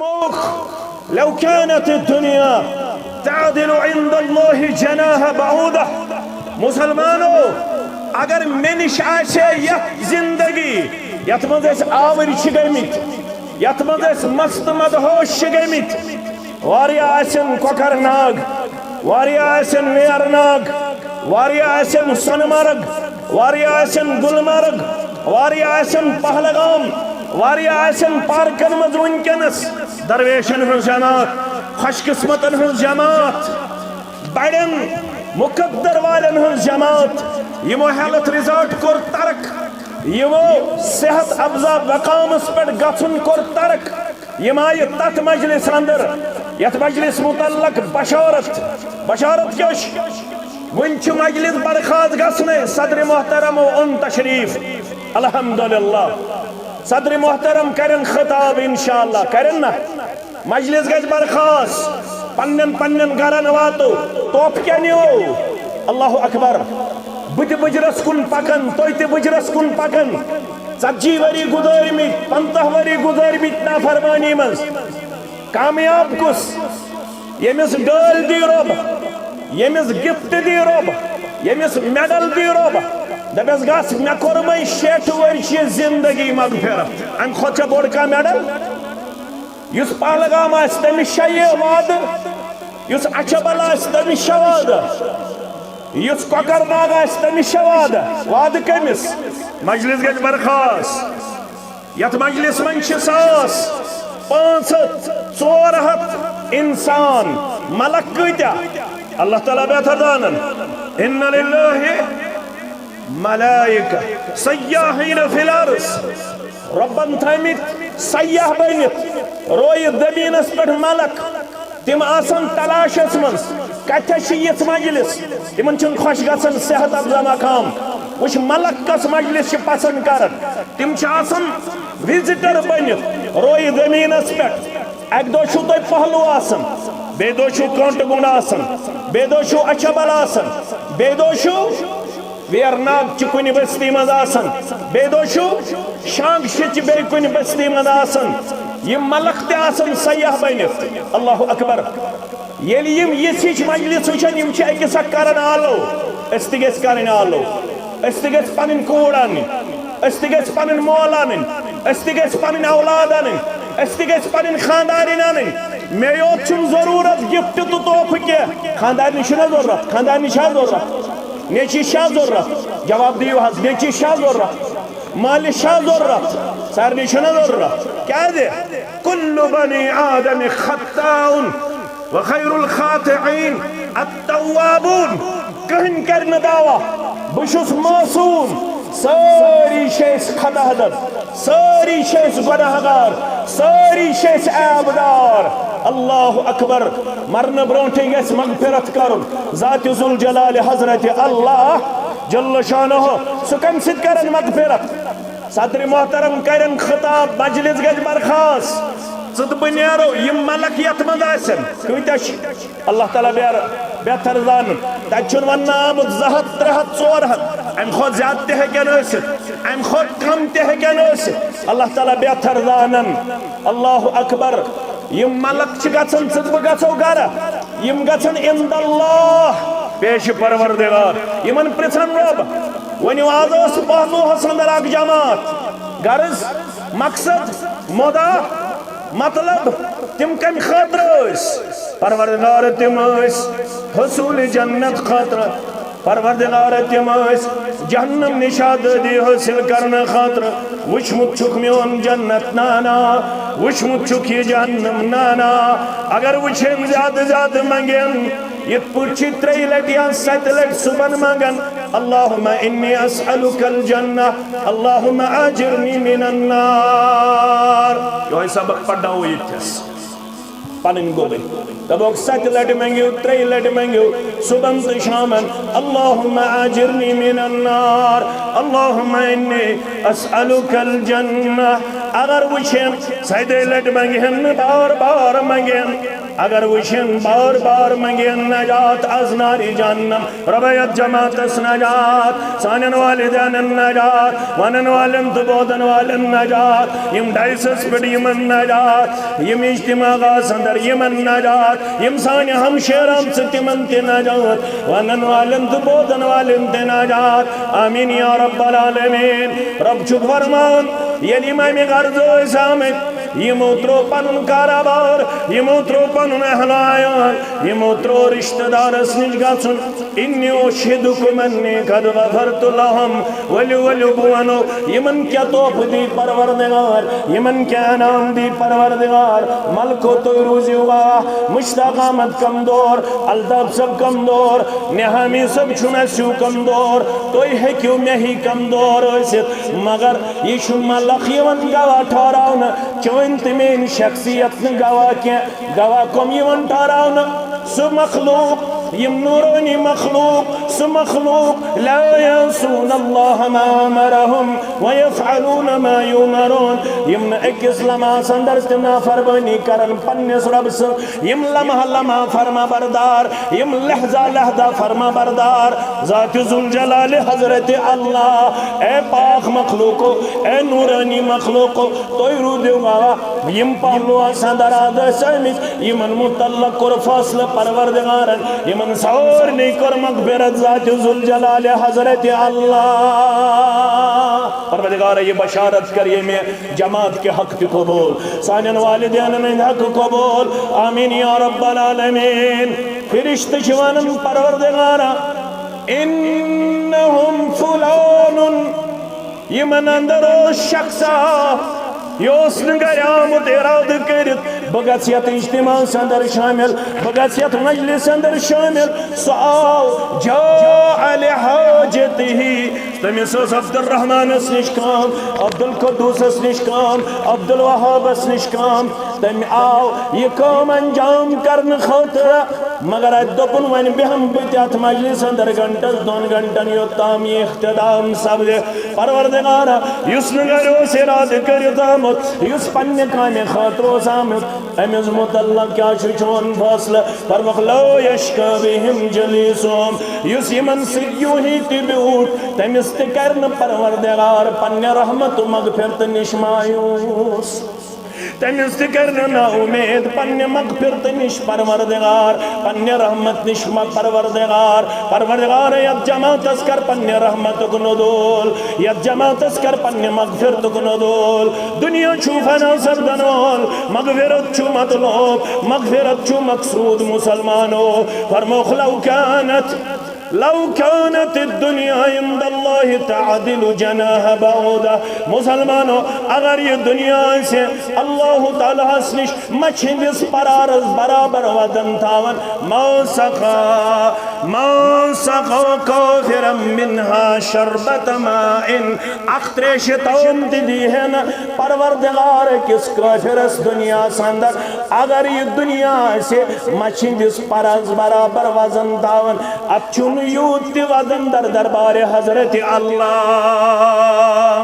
لو كانت الدنيا تعدل عند الله جناح بعوضة مسلمانو اگر منش آسے یہ زندگی یتمند اس آوری چگیمت یتمند اس مست مدہوش چگیمت واریا آسن کوکر ناگ واریا آسن ویر ناگ واریا آسن سنمرگ واریا آسن گلمرگ واریا آسن پہلگام واریا آسن پارکن مز ونکنس درویشن ہن جماعت خوش قسمتن ہن جماعت بڑن مقدر والن ہن جماعت یمو ہیلتھ ریزورٹ کور ترک یمو صحت افزا مقامس پر گھن کور ترک یم آئی تت مجلس اندر یت مجلس متعلق بشارت کیش ونچ مجلس برخاست گھنے صدر محترم ان تشریف الحمدللہ صدر محترم کرن خطاب انشاءاللہ کرن نا مجلس گھس برخاست پنن گرن واتو توپ کیا نیو اللہ اکبر بت بجرس کن پکن تویت بجرس کن پکن 40 وری گزارمت 50 وری گزارمت نافرمانی مز کامیاب کس یمس ڈال دی رب یمس گفٹ دی رب یمس میڈل دی رب دپس گس مے کور میں 60 ورش زندگی مغفرت ام کھوت چھ بوڑ کا میڈل یس پہلگام آس تمس یہ وعد یس اچھبل آس تمس وعد یس کوکر ناگ آس تمس وعد کمس مجلس گژھِ برخاست یت مجلس من 400 انسان ملک کتیا اللہ تعالیٰ بہتر دانن ان للہ ملائکہ سیاحین فی الارض ربن تھامت سیاح بنت رویت زمینس پہ ملک تم آسن تلاشس من کتھس یت مجلس تمن چھ خوش گژھان صحت افزا مقام وچ ملک کس مجلس پسند کرن تم چھ آسن وزٹر بنت روی زمینس پہ اک دو چھو تہ پہلو آسن بے دو چھو کانٹ گنڈ آسن بے دو چھو اچھبل آسن بے دو چھو ویرناگ چھ کنی بستی مز آسن بے دو چھو شانگ شچ بے کنی بستی مز آسن یہ ملک تے آسن سیاح بنت اللہ اکبر یلی یم یسیچ مجلس وچن یم چھ اکس کرن آلو استگس کرن آلو استگس پنن کوڑ آنن استگس پنن مول آنن استگس پنن اولاد آنن استگس پنن خاندان آنن میں یوت چھم ضرورت گفٹ تو توپ کے خاندان چھنا ضرورت خاندان چھا ضرورت نیچی شاہ ضرورت جواب دیو حض نیچی شاہ ضرورت مال شاہ ضرورت سارنی چھنا ضرورت کیا دے کل بنی آدم خطاؤن وخیر الخاطعین التوابون کہن کرن دعویٰ بشس معصوم ساری شیس خطا حدد ساری شیس گناہگار ساری شیس عیبدار اللہ اکبر مرن برونٹے گیس مغفرت کرن ذات ذوالجلال حضرت اللہ جل شانہ سکم ست کرن مغفرت صدر محترم کرن خطاب مجلس گج برخاست صد بنیارو یم ملک یتمند آسن کیتش اللہ تعالیٰ بہتر زان تچن ون آمد 200 300 400 ام خود زیاد تہ ہیکن ٲسِتھ ام خود کم تہ ہیکن ٲسِتھ اللہ تعالیٰ بہتر زانن اللہ اکبر یم ملک چھ گژھن ژٕ بہٕ گژھو گرٕ یم گژھن عند اللہ پیش پروردگار یمن پرژھن رب ونیو آز ٲس پہلوہس اندر اکھ جماعت غرض مقصد مدا مطلب تم کم خاطر ٲسۍ پروردگار تم ٲسۍ حصول جنت خاطر پروردگار تم ٲسۍ جہنم نشادی حاصل کرنے خاطر وچھمت چھک میون جنت نانا وچھمت چھک یہ جہنم نانا اگر وچھن زیادہ زیادہ منگین یت پوچھی 3 لٹ یا 7 لٹ صبح منگن اللہم انی اسألک الجنہ اللہم آجرنی من النار یہ سبق پڑھنا ہوئی تھس پنن گوبے تبوک 7 لٹ منگیو 3 لٹ منگیو صبح تو شامن اللہم آجرنی من النار اللہم انی اسألک الجنہ اگر وچھن 7 لٹ منگین بار بار منگین اگر وشن بار بار منگین نجات از ناری جہنم ربیت جماعت اس نجات سانن والدین نجات ونن والن تبودن والن نجات یم ڈائسس پڑ یمن نجات یم اجتماع سندر یمن نجات یم سانی ہمشیرم ستمن تی نجات ونن والن تبودن والن تی نجات آمین یا رب العالمین رب چک فرمان یلی امام غرضو سامت یمو ترو پنن کارابار یمو ترو پنن احلائیان یمو ترو رشتہ دار اسنج گاسن انی اشہدکم انی قد غفرت لهم ولی بوانو یمن کیا توپ دی پروردگار یمن کیا انام دی پروردگار ملکو تو روزی ہوا مشتاق آمد کم دور الدب سب کم دور نحامی سب چنسو کم دور توی ہے کیوں میں ہی کم دور مگر یہ شما لخیون گوا ٹھاراؤنا چوئنت میں شخصیت گوا کیا گوا کم یون ٹھاراؤنا سو مخلوق یم نورونی مخلوق سو مخلوق لا ينسون اللہ ما امرهم ويفعلون ما يؤمرون یم اکس لما سندرستنا فربانی کرن پنس رب سے یم لمحہ لمحہ فرما بردار یم لحظہ لحظہ فرما بردار ذات ذوالجلال حضرت اللہ اے پاک مخلوقو اے نورانی مخلوقو توی رو دیوگا یم پہلو سندر آدھا سمیت یمن متعلق کر فاصل پروردگارن یمن سور نہیں کر مغفرت ذات ذوالجلال حضرت اللہ پروردگار یہ بشارت کریے میں جماعت کے حق کی قبول سانین والدین میں حق قبول آمین یا رب العالمین فرشت شوانم پروردگارا انہم فلان یمن اندرو شخصا یوس نگر آمد اراد کرت بگتیت اجتماع سندر شامل بگتیت مجلس سندر شامل سعاو جاء لحاجته تمیس عبد الرحمن اس نشکام عبد القدوس اس نشکام عبد الوهاب اس نشکام تم آو یہ کام انجام کرن خاطر مگر ادپن ون بہم بتیات مجلس اندر گھنٹس دون گھنٹن یوتام یہ اختدام سب دے پروردگارا یس نگرو سراد کرت آمد یس پن کام خاطر آمد امیز متعلق کیا چون فاصلہ فرمخ لو یشکا بهم جلیسوم یس یمن سیو ہی تبیوٹ تمیز تکرن پروردگار پن رحمت و مغفرت نشمایوس تمیز تکرن نا امید پن مغفرت نش پروردگار پن رحمت نشما پروردگار ید جماعت اسکر پن رحمت گندول ید جماعت اسکر پن مغفرت گندول دنیا چوفنا سردنول مغفرت چو مطلوب مغفرت چو مقصود مسلمانو فرموخ لو كانت الدنيا عند الله تعدل جناح بعوضة مسلمانو اگر یہ دنیا سے اللہ تعالیٰ حسنش مچھندس پرارز برابر ودن تاون ما سقا کافرا منها شربت ماء اختریش توم دیدین پروردگار کس کافر اس دنیا سندر اگر یہ دنیا سے مچھندس پرارز برابر وزن تاون اب چون یوت ودن در دربار حضرت اللہ